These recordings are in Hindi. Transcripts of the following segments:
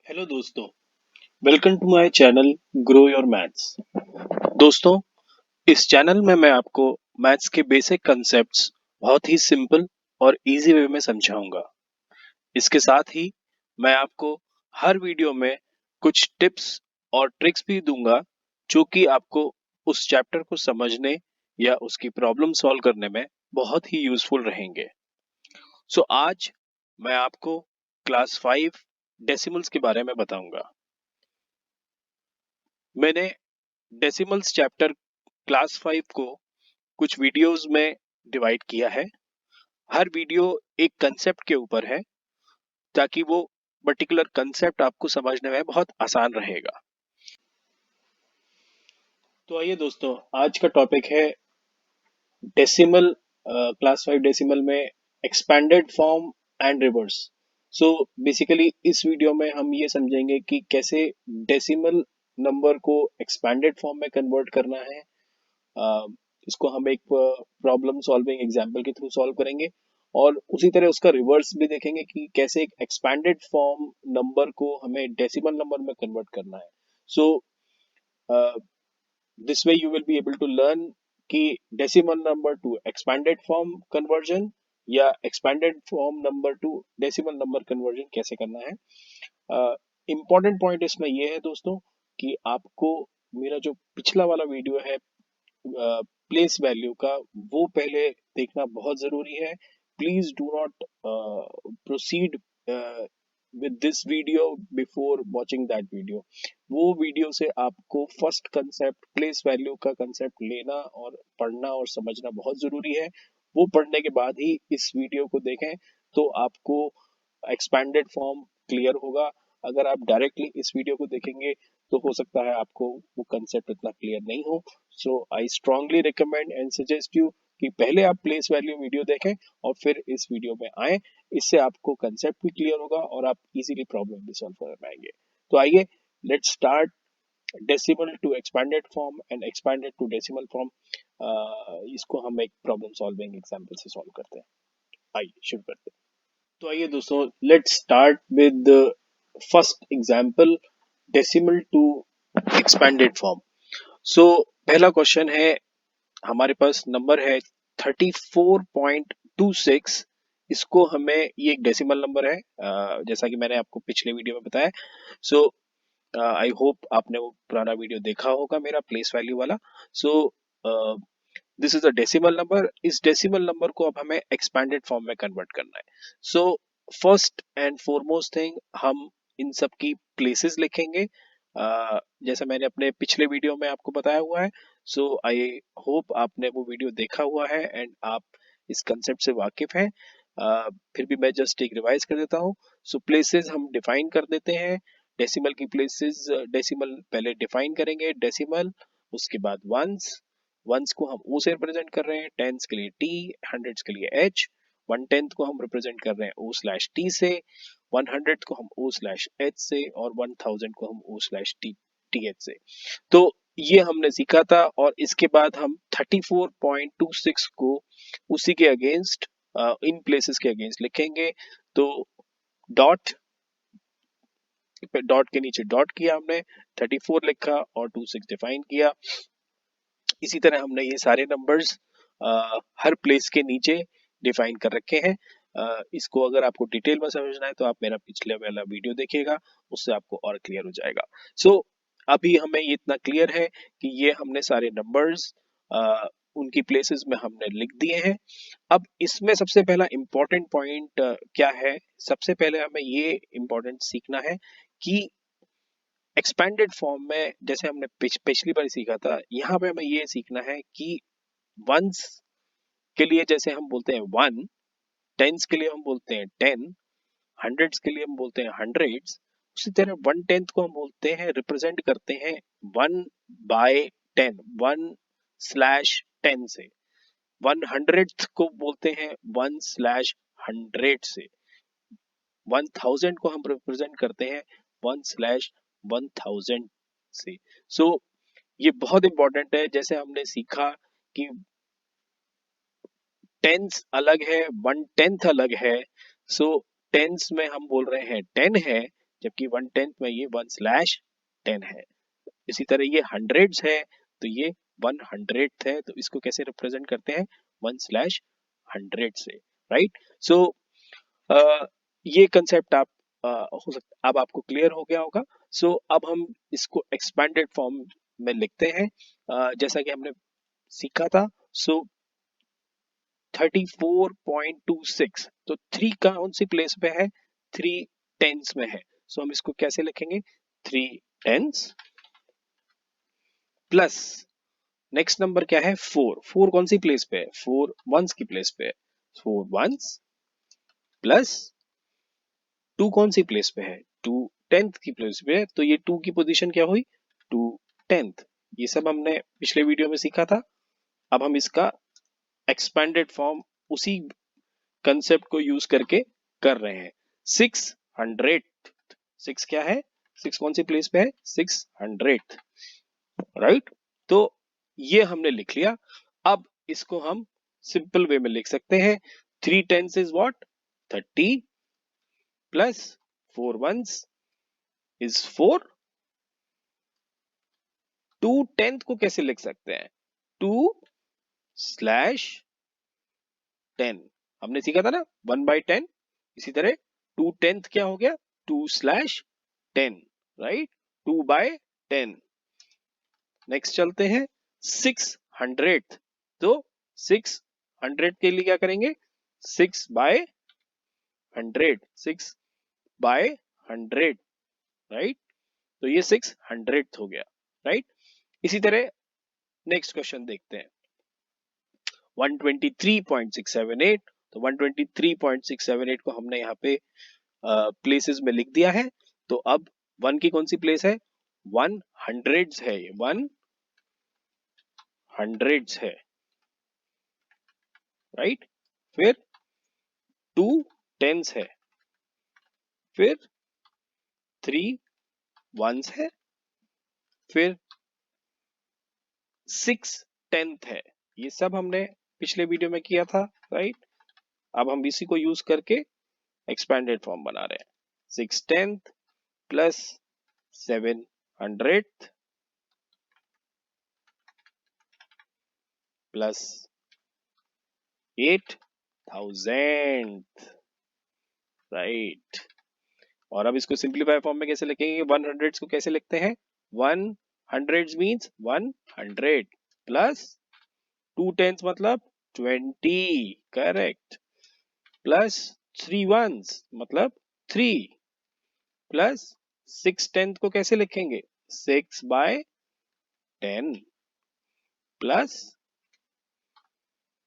हेलो दोस्तों, welcome to my channel grow your maths. दोस्तों, इस चैनल में मैं आपको मैथ्स के बेसिक कंसेप्ट्स बहुत ही सिंपल और इजी वे में समझाऊंगा। इसके साथ ही मैं आपको हर वीडियो में कुछ टिप्स और ट्रिक्स भी दूंगा जो कि आपको उस चैप्टर को समझने या उसकी प्रॉब्लम सॉल्व करने में बहुत ही यूजफुल रहेंगे। सो आज मैं आपको क्लास 5 डेसिमल्स के बारे में बताऊंगा। मैंने डेसिमल्स चैप्टर क्लास 5 को कुछ वीडियोस में डिवाइड किया है। हर वीडियो एक कंसेप्ट के ऊपर है ताकि वो पर्टिकुलर कंसेप्ट आपको समझने में बहुत आसान रहेगा। तो आइए दोस्तों, आज का टॉपिक है डेसिमल। क्लास 5 डेसिमल में expanded form and reverse. So basically इस वीडियो में हम ये समझेंगे कि कैसे डेसिमल नंबर को एक्सपेंडेड फॉर्म में कन्वर्ट करना है। अ, इसको हम एक प्रॉब्लम सॉल्विंग एग्जांपल के थ्रू सॉल्व करेंगे और उसी तरह उसका रिवर्स भी देखेंगे कि कैसे एक एक्सपैंडेड फॉर्म नंबर को हमें डेसिमल नंबर में कन्वर्ट करना है। So this way you will be able to learn कि decimal number to expanded form conversion या expanded form number to decimal number conversion कैसे करना है। इम्पॉर्टेंट पॉइंट इसमें यह है दोस्तों कि आपको मेरा जो पिछला वाला वीडियो है प्लेस वैल्यू का, वो पहले देखना बहुत जरूरी है। Please do not proceed with this video before watching that video. वो वीडियो से आपको फर्स्ट कंसेप्ट प्लेस वैल्यू का कंसेप्ट लेना और पढ़ना और समझना बहुत जरूरी है। वो पढ़ने के बाद ही इस वीडियो को देखें तो आपको एक्सपैंडेड फॉर्म क्लियर होगा। अगर आप डायरेक्टली इस वीडियो को देखेंगे तो हो सकता है आपको वो कंसेप्ट इतना क्लियर नहीं हो। So I strongly recommend and suggest you कि पहले आप प्लेस वैल्यू वीडियो देखें और फिर इस वीडियो में आए। इससे आपको कंसेप्ट भी क्लियर होगा और आप इजीली प्रॉब्लम भी सॉल्व कर पाएंगे। तो आइए, let's start decimal to expanded form and expanded to decimal form. इसको हम एक प्रॉब्लम सॉल्विंग एग्जांपल से सॉल्व करते हैं। आइए शुरू करते हैं। तो आइए दोस्तों, let's start with first example, decimal to expanded form. So पहला क्वेश्चन है, हमारे पास नंबर है 34.26। इसको हमें, ये एक डेसिमल नंबर है जैसा कि मैंने आपको पिछले वीडियो में बताया। सो आई होप आपने वो पुराना वीडियो देखा होगा मेरा प्लेस वैल्यू वाला। So this is a decimal number. इस डेसिमल नंबर को अब हमें एक्सपैंडेड फॉर्म में कन्वर्ट करना है। So first and foremost thing, हम इन सब की प्लेसेस लिखेंगे जैसा मैंने अपने पिछले वीडियो में आपको बताया हुआ है। सो आई होप आपने वो वीडियो देखा हुआ है एंड आप इस कंसेप्ट से वाकिफ हैं। फिर भी मैं जस्ट एक रिवाइज कर देता हूँ। सो प्लेसेस हम डिफाइन कर देते हैं। डेसिमल की प्लेसेस, डेसिमल पहले डिफाइन करेंगे डेसिमल, उसके बाद वंस। वंस को हम ओ से रिप्रेजेंट कर रहे हैं, टेंस के लिए टी, हंड्रेड्स के लिए एच। 1/10 को हम रिप्रेजेंट कर रहे हैं ओ स्लैश टी से, 100 को हम ओ स्लैश एच से और 1000 को हम ओ स्लैश टी एच से। तो ये हमने सीखा था और इसके बाद हम 34.26 को उसी के अगेंस्ट, इन प्लेसेस के अगेंस्ट लिखेंगे। तो डॉट, डॉट के नीचे डॉट किया हमने, 34 लिखा और 26 डिफाइन किया। इसी तरह हमने ये सारे नंबर्स हर प्लेस के नीचे डिफाइन कर रखे हैं। इसको अगर आपको डिटेल में समझना है तो आप मेरा पिछले वाला वीडियो देखिएगा, उससे आपको और क्लियर हो जाएगा। सो अभी हमें ये इतना क्लियर है कि ये हमने सारे नंबर्स उनकी प्लेसेस में हमने लिख दिए हैं। अब इसमें सबसे पहला इम्पोर्टेंट पॉइंट क्या है? सबसे पहले हमें ये इम्पोर्टेंट सीखना है कि एक्सपैंडेड फॉर्म में, जैसे हमने पिछली बार सीखा था, यहाँ पे हमें ये सीखना है कि वंस के लिए जैसे हम बोलते हैं वन, टेंस के लिए हम बोलते हैं 10, हंड्रेड्स के लिए हम बोलते हैं हंड्रेड्स, उसी तरह 1/10 को हम बोलते हैं, रिप्रेजेंट करते हैं 1/10, 1/10 से। 100th को बोलते हैं 1/100 से। 1000 को हम रिप्रेजेंट करते हैं 1/1000 से। सो ये बहुत इंपॉर्टेंट है। जैसे हमने सीखा कि टेंस अलग है, 1/10 अलग है। सो टेंस में हम बोल रहे हैं 10 है, जबकि 1/10 में ये 1/10 है। इसी तरह ये हंड्रेड्स है तो ये 1/100th है, तो इसको कैसे रिप्रेजेंट करते हैं 1/100 से, राइट। सो ये कंसेप्ट आप हो सकता अब आपको क्लियर हो गया होगा। सो अब हम इसको एक्सपेंडेड फॉर्म में लिखते हैं, जैसा कि हमने सीखा था। सो 34.26, तो 3 कौन सी प्लेस पे है, 3 टेंस में है। सो हम इसको कैसे लिखेंगे, 3 टेंस प्लस नेक्स्ट नंबर क्या है 4, 4 कौन सी प्लेस पे है, 4 वंस की प्लेस पे है, 4 वंस प्लस 2 कौन सी प्लेस पे है, 2 टेंथ की प्लेस पे है, तो ये 2 की पोजीशन क्या हुई, 2 टेंथ। ये सब हमने पिछले वीडियो में सीखा था। अब हम इसका एक्सपेंडेड फॉर्म उसी कंसेप्ट को यूज करके कर रहे हैं। 600, 6 क्या है, 6 कौन सी प्लेस पे है, 600, राइट। तो ये हमने लिख लिया। अब इसको हम सिंपल वे में लिख सकते हैं, 3 tens is what, 30 plus 4 ones is 4। 2 tenth को कैसे लिख सकते हैं, 2/10, हमने सीखा था ना 1/10। इसी तरह 2 टेंथ क्या हो गया, 2/10, राइट, 2/10। नेक्स्ट चलते हैं 600, तो 600 के लिए क्या करेंगे, 6/100, 6/100, राइट। तो ये 600 हो गया, राइट। इसी तरह नेक्स्ट क्वेश्चन देखते हैं, 123.678, तो 123.678 को हमने यहाँ पे प्लेसेस में लिख दिया है। तो अब 1 की कौन सी प्लेस है, 1 हंड्रेड्स है, ये 1 हंड्रेड्स है, राइट। फिर 2 टेंस है, फिर 3 वंस है, फिर 6 टेंथ है। ये सब हमने पिछले वीडियो में किया था, राइट। अब हम इसी को यूज करके एक्सपेंडेड फॉर्म बना रहे हैं, 6 टेंथ प्लस 700 प्लस 8000, राइट। और अब इसको सिंप्लीफाई फॉर्म में कैसे लिखेंगे, 100 को कैसे लिखते हैं, 100 मीन्स 100 प्लस 2 टेंस मतलब 20, करेक्ट, प्लस 3 वंस मतलब 3, प्लस 6 टेंथ को कैसे लिखेंगे, 6/10, प्लस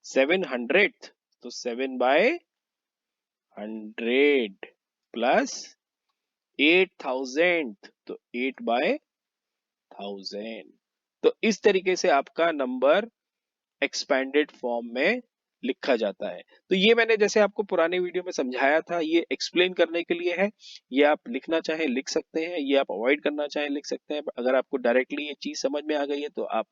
700, तो 7/100, प्लस 8000, तो 8/1000। तो इस तरीके से आपका नंबर एक्सपेंडेड फॉर्म में लिखा जाता है। तो ये मैंने जैसे आपको पुराने वीडियो में समझाया था, ये एक्सप्लेन करने के लिए है। ये आप लिखना चाहें लिख सकते हैं, ये आप अवॉइड करना चाहें लिख सकते हैं। अगर आपको डायरेक्टली ये चीज समझ में आ गई है तो आप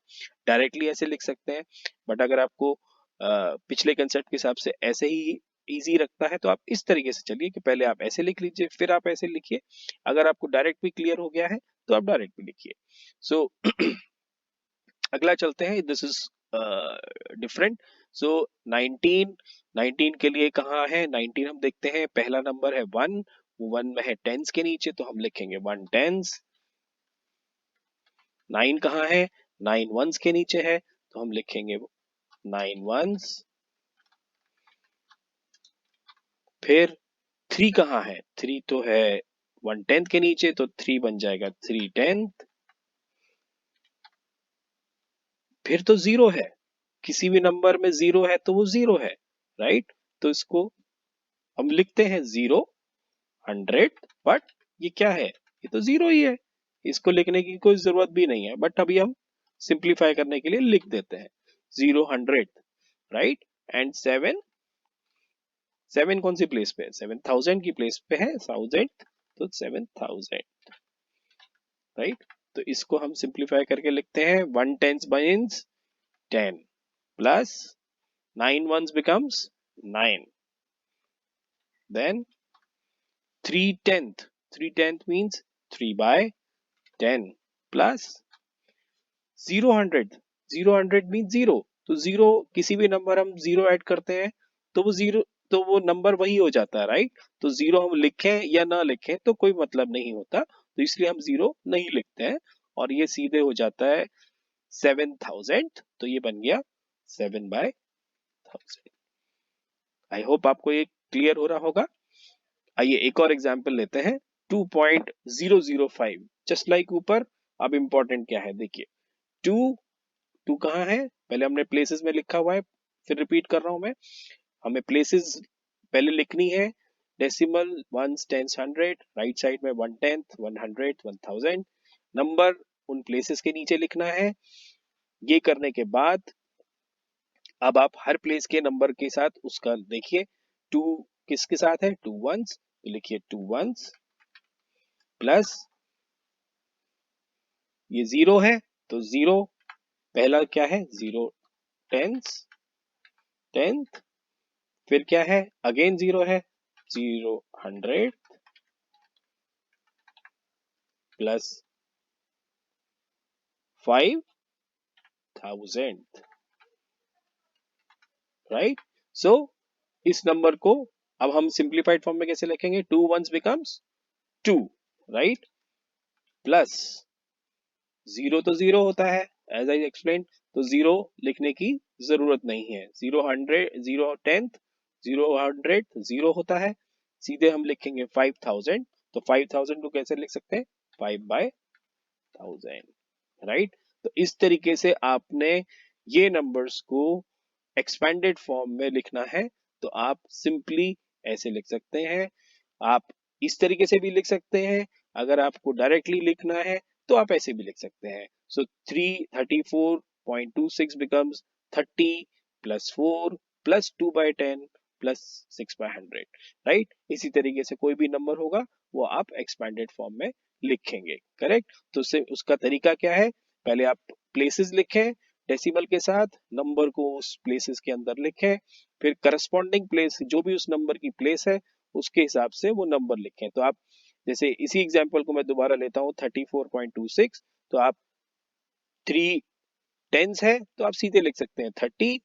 डायरेक्टली ऐसे लिख सकते हैं, बट अगर आपको पिछले कंसेप्ट के हिसाब से ऐसे ही इजी रखता है तो आप इस तरीके से चलिए कि पहले आप ऐसे लिख लीजिए फिर आप ऐसे लिखिए। अगर आपको डायरेक्ट भी क्लियर हो गया है तो आप डायरेक्ट भी लिखिए। सो अगला चलते हैं, दिस इज डिफरेंट। सो 19, 19 के लिए कहाँ है, 19 हम देखते हैं, पहला नंबर है 1, 1 में है टेंस के नीचे तो हम लिखेंगे 1 टेंस। 9 कहाँ है, 9 वंस के नीचे है तो हम लिखेंगे 9 वंस। फिर 3 कहाँ है, 3 तो है 1 टेंथ के नीचे तो 3 बन जाएगा 3 टेंथ। फिर तो 0 है, किसी भी नंबर में 0 है तो वो 0 है, राइट। तो इसको हम लिखते हैं 0, 100, बट ये क्या है, ये तो 0 ही है, इसको लिखने की कोई जरूरत भी नहीं है, बट अभी हम सिंप्लीफाई करने के लिए लिख देते हैं 0, 100, राइट। एंड 7, 7 कौन सी प्लेस पे है, 7000 की प्लेस पे है, 1000, तो 7000, राइट। तो इसको हम सिंप्लीफाई करके लिखते हैं 1 tens means 10 plus 9 ones becomes 9, then 3 tenth, 3/10 means 3/10 plus 0 100 means 0, तो 0 किसी भी नंबर हम 0 ऐड करते हैं तो वो 0, तो वो नंबर वही हो जाता है, राइट। तो 0 हम लिखें या ना लिखें तो कोई मतलब नहीं होता, तो इसलिए हम 0 नहीं लिखते हैं, और ये सीधे हो जाता है 7000, तो ये बन गया 7/1000। आई होप आपको ये क्लियर हो रहा होगा। आइए एक और एग्जांपल लेते हैं, 2.005, जस्ट लाइक ऊपर। अब इंपॉर्टेंट क्या है देखिए, टू टू कहाँ है, पहले हमने प्लेसेस में लिखा हुआ है, फिर रिपीट कर रहा हूं मैं। हमें प्लेसेस पहले लिखनी है, decimal, ones, tens, hundred, right side में 1/10, 100, 1000, नंबर उन प्लेसेस के नीचे लिखना है। ये करने के बाद अब आप हर प्लेस के नंबर के साथ उसका देखिए, टू किसके साथ है, 2 वंस, तो लिखिए 2 वंस प्लस ये 0 है, तो 0 पहला क्या है, 0 टेंस, टेंथ, फिर क्या है, अगेन 0 है, 0 100 प्लस 5000, राइट। सो इस नंबर को अब हम सिंप्लीफाइड फॉर्म में कैसे लिखेंगे, 2 वंस बिकम्स 2, राइट, प्लस 0 तो 0 होता है, एज आई एक्सप्लेन, तो 0 लिखने की जरूरत नहीं है, 0 100, 0 टेंथ, 0 100 0 होता है, सीधे हम लिखेंगे 5000, तो 5000 को कैसे लिख सकते हैं, 5/1000, राइट। तो इस तरीके से आपने ये नंबर्स को एक्सपेंडेड फॉर्म में लिखना है, तो आप सिंपली ऐसे लिख सकते हैं, आप इस तरीके से भी लिख सकते हैं, अगर आपको डायरेक्टली लिखना है तो आप ऐसे भी लिख सकते हैं। सो 334.26 becomes 30 plus 4 plus 2/10 plus 6/100, right. इसी तरीके से कोई भी नंबर होगा वो आप एक्सपेंडेड फॉर्म में लिखेंगे, करेक्ट। तो उसका तरीका क्या है, पहले आप प्लेसेस लिखें डेसिमल के साथ, नंबर को उस प्लेसेस के अंदर लिखें, फिर करस्पॉन्डिंग प्लेस जो भी उस नंबर की प्लेस है उसके हिसाब से वो नंबर लिखें। तो आप जैसे इसी एग्जांपल को मैं दोबारा लेता हूँ, 34.26, तो आप 3 टेंस है तो आप सीधे लिख सकते हैं 30,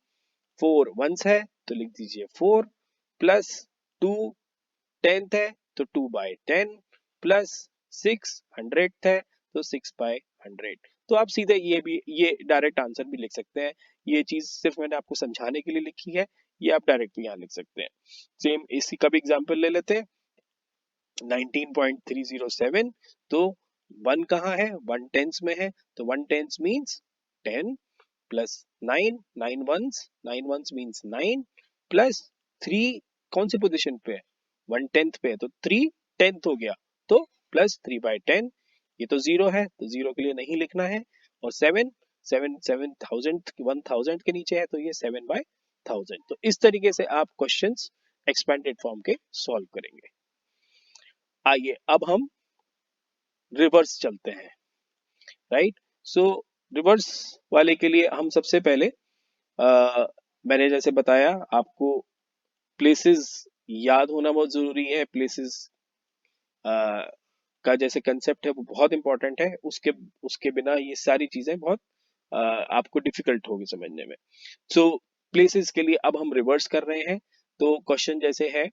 4 वंस है तो लिख दीजिए 4, प्लस 2 टेंथ है तो 2/10, प्लस 6 100 है तो 6/100। तो आप सीधे ये भी, ये डायरेक्ट आंसर भी लिख सकते हैं, ये चीज सिर्फ मैंने आपको समझाने के लिए लिखी है, ये आप डायरेक्ट भी यहाँ लिख सकते हैं। सेम इसी का भी एग्जांपल ले लेते हैं, 19.307, तो 1 कहाँ है, 1 टेंस में है, तो 1 tens means 10 plus 9, 9 ones means 9 plus 3 कौन सी पोजीशन पे है, 1/10 पे है, तो 3 टेंथ हो गया, तो प्लस 3/10, ये तो 0 है तो 0 के लिए नहीं लिखना है, और 7 7 7000 1000 के नीचे है तो ये 7/1000। तो इस तरीके से आप क्वेश्चंस एक्सपेंडेड फॉर्म के सॉल्व करेंगे। आइए अब हम रिवर्स चलते हैं, राइट। सो रिवर्स वाले के लिए हम सबसे पहले मैंने जैसे बताया आपको प्लेसेस याद होना बहुत जरूरी है, प्लेसेस का जैसे कंसेप्ट है वो बहुत इंपॉर्टेंट है, उसके उसके बिना ये सारी चीजें बहुत आपको डिफिकल्ट होगी समझने में। सो प्लेसेस के लिए अब हम रिवर्स कर रहे हैं, तो क्वेश्चन जैसे है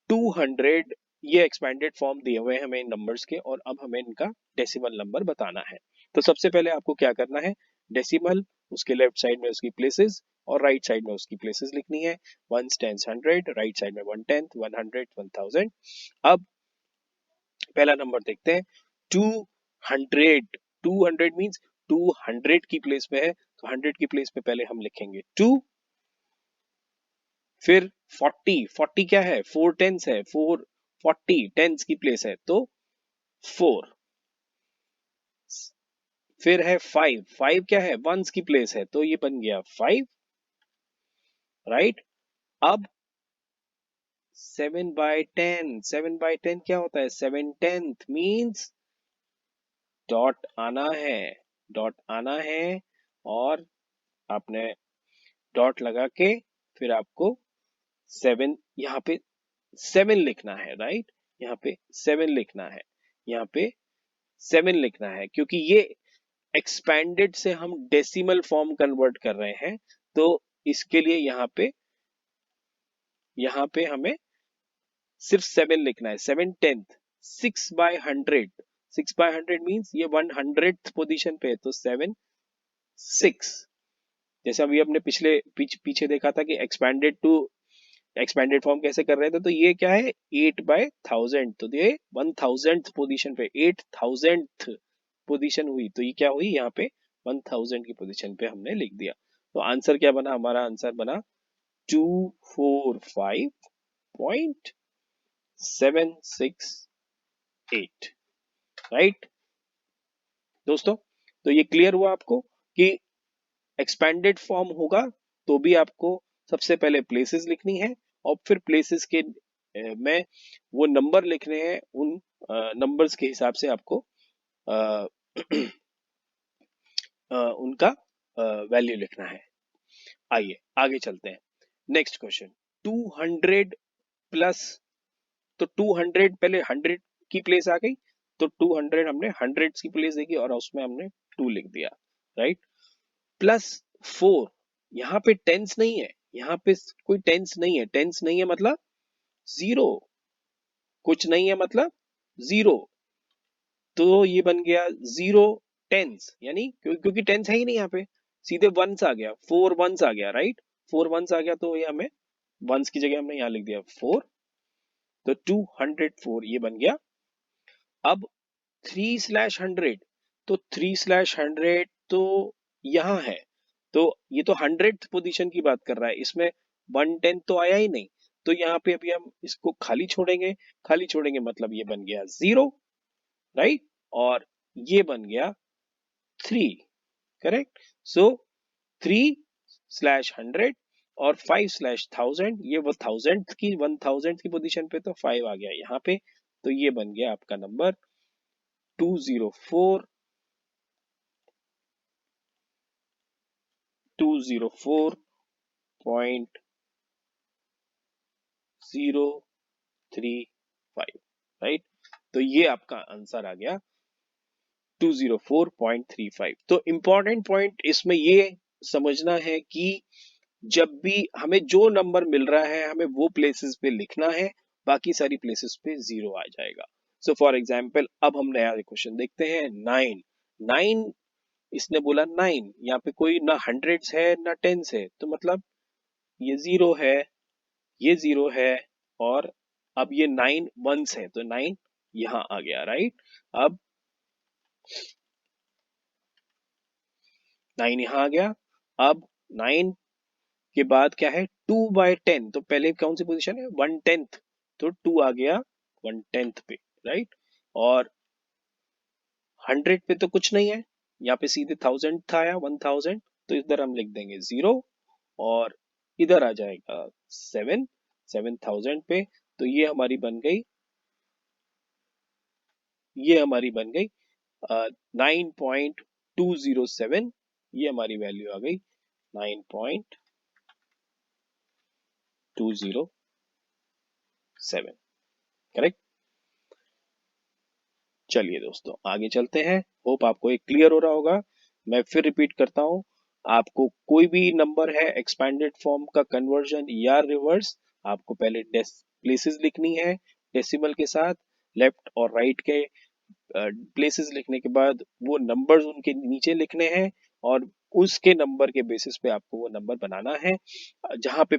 200, ये एक्सपेंडेड फॉर्म दिए हुए हैं हमें नंबर्स के, और अब हमें इनका डेसिमल नंबर बताना है। तो सबसे पहले आपको क्या करना है, डेसिमल, उसके लेफ्ट साइड में उसकी प्लेसेस और राइट साइड में उसकी प्लेसेस लिखनी है, वंस टेंस 100, राइट साइड में 1/10 100 1000। अब पहला नंबर देखते हैं, 200, 200 मीन्स 200 की प्लेस में है, तो 100 की प्लेस पे पहले हम लिखेंगे 2, फिर 40, 40 क्या है, 4 टेंस है, 4 40 टेंस की प्लेस है तो 4, फिर है 5, 5 क्या है, वंस की प्लेस है तो ये बन गया 5, राइट। अब 7/10, 7/10 क्या होता है, 7 टेंथ मीन्स डॉट आना है, डॉट आना है, और आपने डॉट लगा के फिर आपको 7 यहाँ पे 7 लिखना है, राइट। यहाँ पे 7 लिखना है, यहाँ पे 7 लिखना है, क्योंकि ये एक्सपैंडेड से हम डेसिमल फॉर्म कन्वर्ट कर रहे हैं, तो इसके लिए यहाँ पे हमें सिर्फ 7 लिखना है। 7/10, 6/100, 6/100 मीन्स ये 100th पोजीशन पे है, तो 7 6। जैसे अभी अपने पीछे देखा था कि एक्सपैंडेड फॉर्म कैसे कर रहे थे, तो ये क्या है 8/1000, तो ये 1000th पोजीशन पे 8000th पोजीशन हुई, तो ये क्या हुई यहाँ पे 1000 की पोजीशन पे हमने लिख दिया। तो आंसर क्या बना, हमारा आंसर बना 245.768, राइट दोस्तों। तो ये क्लियर हुआ आपको कि एक्सपैंडेड फॉर्म होगा तो भी आपको सबसे पहले प्लेसेस लिखनी है, और फिर प्लेसेस के में वो नंबर लिखने हैं, उन नंबर्स के हिसाब से आपको अ, उनका वैल्यू लिखना है। आइए आगे चलते हैं। नेक्स्ट क्वेश्चन, 200 प्लस, तो 200 पहले 100 की प्लेस आ गई, तो 200 हमने 100 की प्लेस देखी और उसमें हमने 2 लिख दिया, राइट। प्लस 4, यहाँ पे टेंस नहीं है, यहाँ पे कोई टेंस नहीं है, टेंस नहीं है मतलब जीरो, कुछ नहीं है मतलब जीरो, तो ये बन गया 0 टेंस, यानी क्योंकि टेंस है ही नहीं यहाँ पे, सीधे वंस आ गया, 4 वंस आ गया, राइट, 4 वंस आ गया, तो ये हमें वंस की जगह हमने यहाँ लिख दिया 4, तो 204 ये बन गया। अब 3/100, तो 3/100 तो यहाँ है, तो ये तो 100th पोजीशन की बात कर रहा है, इसमें 1/10 तो आया ही नहीं, तो यहाँ पे अभी हम इसको खाली छोड़ेंगे, खाली छोड़ेंगे मतलब ये बन गया 0, राइट, और ये बन गया 3, करेक्ट। सो 3/100 और 5/1000, ये वो 1000th की पोजीशन पे, तो 5 आ गया यहाँ पे, तो ये बन गया आपका नंबर 204 204.035, राइट। तो ये आपका आंसर आ गया 204.35। तो इंपॉर्टेंट पॉइंट इसमें ये समझना है कि जब भी हमें जो नंबर मिल रहा है हमें वो प्लेसेस पे लिखना है, बाकी सारी प्लेसेस पे 0 आ जाएगा। सो फॉर एग्जाम्पल अब हम नया क्वेश्चन देखते हैं, 9, इसने बोला 9, यहाँ पे कोई ना हंड्रेड्स है ना टेंस है, तो मतलब ये 0 है, ये 0 है, और अब ये 9 वंस है, तो 9 यहाँ आ गया, राइट। अब 9 यहाँ आ गया, अब 9 के बाद क्या है 2/10, तो पहले कौन सी पोजीशन है 1/10, तो 2 आ गया 1/10 पे, राइट, और 100 पे तो कुछ नहीं है, यहाँ पे सीधे 1000 था या 1000, तो इधर हम लिख देंगे 0, और इधर आ जाएगा 7 पे, तो ये हमारी बन गई 9.207, ये हमारी वैल्यू आ गई 9.207, करेक्ट। चलिए दोस्तों आगे चलते हैं, होप आपको एक क्लियर हो रहा होगा। मैं फिर रिपीट करता हूं, आपको कोई भी नंबर है एक्सपैंडेड फॉर्म का कन्वर्जन या रिवर्स, आपको पहले प्लेसेस लिखनी है डेसिमल के साथ, लेफ्ट और राइट के प्लेसेस लिखने के बाद वो नंबर्स उनके नीचे लिखने हैं, और उसके नंबर के बेसिस पे आपको वो नंबर बनाना है, जहां पे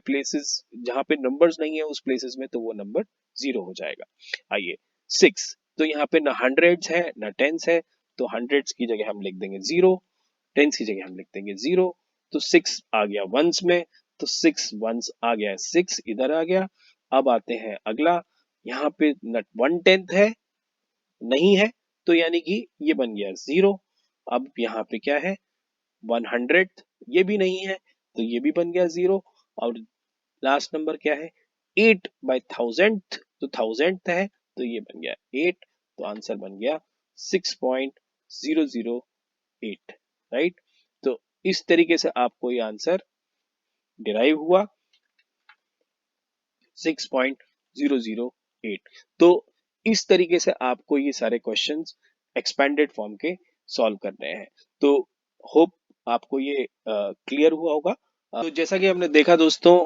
नंबर्स नहीं है उस प्लेसेस में तो वो नंबर 0 हो जाएगा। आइए 6, तो यहाँ पे ना हंड्रेड्स है ना टेंस है, तो हंड्रेड्स की जगह हम लिख देंगे 0, टेंस की जगह हम लिख देंगे 0, तो 6 आ गया वंस में, तो 6 वंस आ गया, 6 इधर आ गया। अब आते हैं अगला, यहाँ पे न 1/10 है नहीं है, तो यानी कि ये बन गया 0। अब यहाँ पे क्या है 100, ये भी नहीं है, तो ये भी बन गया 0, और लास्ट नंबर क्या है 8/1000, तो 1000 है, तो ये बन गया 8, तो आंसर बन गया 6.008, राइट। तो इस तरीके से आपको ये आंसर डिराइव हुआ 6.008। तो इस तरीके से आपको ये सारे क्वेश्चंस एक्सपेंडेड फॉर्म के सॉल्व करने हैं। तो होप आपको ये क्लियर हुआ होगा। तो जैसा कि हमने देखा दोस्तों,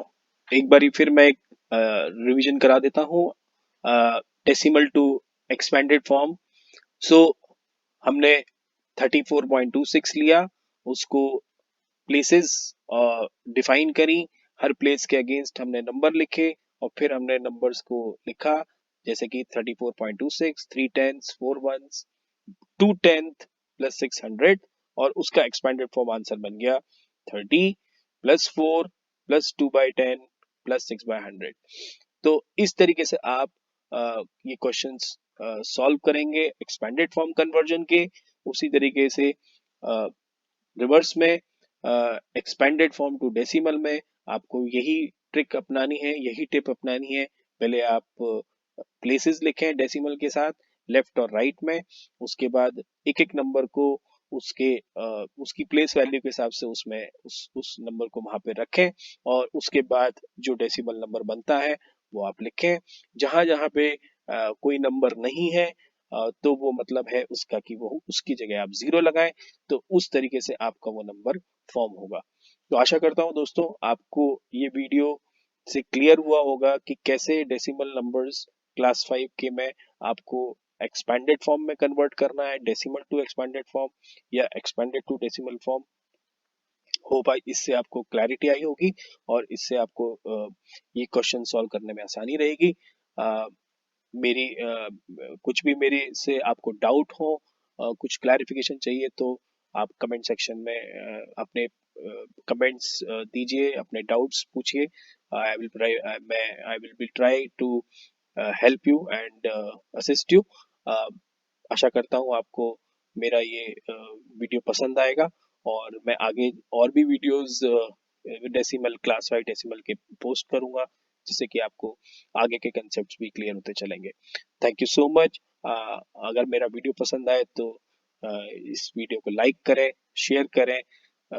एक बारी फिर मैं एक रिवीजन करा देता हूँ डेसिमल टू एक्सपेंडेड फॉर्म। सो हमने 34.26 लिया, उसको प्लेसेस डिफाइन करी, हर प्लेस के अगेंस्ट हमने नंबर लिखे और फिर हमने नंबर्स को लिखा, जैसे कि 34.26, 3 10s, 4 1s, 2 10th प्लस 600, और उसका एक्सपेंडेड फॉर्म आंसर बन गया 30 + 4 + 2/10 + 6/100। तो इस तरीके से आप ये क्वेश्चंस सॉल्व करेंगे एक्सपेंडेड फॉर्म कन्वर्जन के। उसी तरीके से रिवर्स में एक्सपेंडेड फॉर्म टू डेसिमल में आपको यही ट्रिक अपनानी है, यही टिप अपनानी है। पहले आप प्लेसेस लिखें डेसिमल के साथ लेफ्ट और राइट में, उसके बाद एक एक नंबर को उसकी प्लेस वैल्यू के हिसाब से उसमें उस नंबर को वहां पे रखें, और उसके बाद जो डेसिमल नंबर बनता है वो आप लिखें। जहां जहां पे कोई नंबर नहीं है तो वो मतलब है उसका कि वो उसकी जगह आप 0 लगाएं, तो उस तरीके से आपका वो नंबर फॉर्म होगा। तो आशा करता हूं दोस्तों आपको ये वीडियो से क्लियर हुआ होगा कि कैसे डेसिमल नंबर्स क्लास 5 के में आपको एक्सपेंडेड फॉर्म में कन्वर्ट करना है, डेसिमल टू एक्सपेंडेड फॉर्म या एक्सपेंडेड टू डेसिमल फॉर्म। हो पाई इससे आपको क्लैरिटी आई होगी और इससे आपको ये क्वेश्चन सॉल्व करने में आसानी रहेगी। मेरी कुछ भी मेरे से आपको डाउट हो, कुछ क्लैरिफिकेशन चाहिए, तो आप कमेंट सेक्शन में अपने कमेंट्स दीजिए, अपने डाउट्स पूछिए। I will be try to help you and assist you. आशा करता हूँ आपको मेरा ये वीडियो पसंद आएगा, और मैं आगे और भी वीडियोस डेसिमल क्लास 5 डेसिमल के पोस्ट करूंगा, जिससे कि आपको आगे के कंसेप्ट भी क्लियर होते चलेंगे। Thank you so much. अगर मेरा वीडियो पसंद आए तो इस वीडियो को लाइक करें, शेयर करें,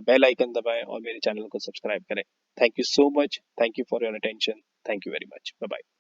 बेल आइकन दबाएं और मेरे चैनल को सब्सक्राइब करें। Thank you so much. Thank you for your attention. Thank you very much. Bye bye.